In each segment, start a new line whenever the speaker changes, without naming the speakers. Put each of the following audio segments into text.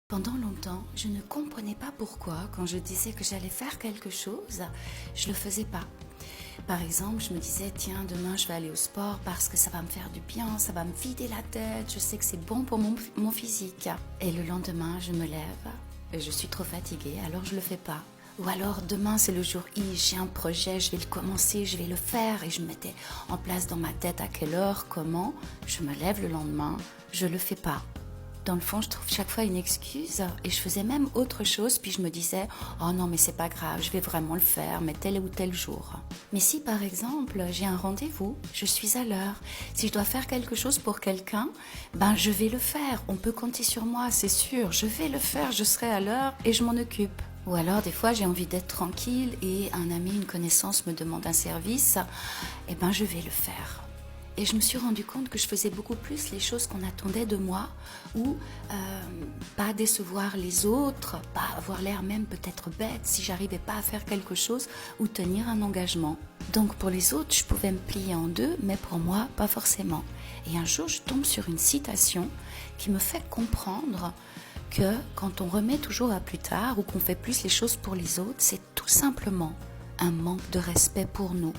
Pendant longtemps, je ne comprenais pas pourquoi, quand je disais que j'allais faire quelque chose, je le faisais pas. Par exemple, je me disais, tiens, demain je vais aller au sport parce que ça va me faire du bien, ça va me vider la tête, je sais que c'est bon pour mon physique. Et le lendemain, je me lève et je suis trop fatiguée, alors je le fais pas. Ou alors, demain c'est le jour I, j'ai un projet, je vais le commencer, je vais le faire. Et je mettais en place dans ma tête à quelle heure, comment. Je me lève le lendemain, je le fais pas. Dans le fond, je trouve chaque fois une excuse et je faisais même autre chose, puis je me disais « Oh non, mais c'est pas grave, je vais vraiment le faire, mais tel ou tel jour. » Mais si, par exemple, j'ai un rendez-vous, je suis à l'heure. Si je dois faire quelque chose pour quelqu'un, ben je vais le faire. On peut compter sur moi, c'est sûr. Je vais le faire, je serai à l'heure et je m'en occupe. Ou alors, des fois, j'ai envie d'être tranquille et un ami, une connaissance me demande un service, et ben je vais le faire. Et je me suis rendu compte que je faisais beaucoup plus les choses qu'on attendait de moi ou pas décevoir les autres, pas avoir l'air même peut-être bête si j'arrivais pas à faire quelque chose ou tenir un engagement. Donc pour les autres, je pouvais me plier en deux, mais pour moi, pas forcément. Et un jour, je tombe sur une citation qui me fait comprendre que quand on remet toujours à plus tard ou qu'on fait plus les choses pour les autres, c'est tout simplement un manque de respect pour nous.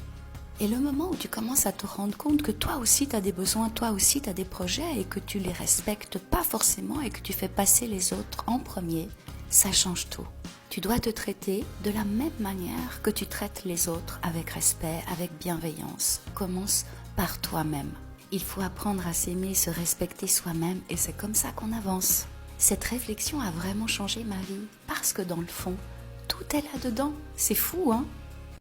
Et le moment où tu commences à te rendre compte que toi aussi tu as des besoins, toi aussi tu as des projets et que tu les respectes pas forcément et que tu fais passer les autres en premier, ça change tout. Tu dois te traiter de la même manière que tu traites les autres, avec respect, avec bienveillance. Commence par toi-même. Il faut apprendre à s'aimer, se respecter soi-même et c'est comme ça qu'on avance. Cette réflexion a vraiment changé ma vie parce que dans le fond, tout est là-dedans. C'est fou, hein ?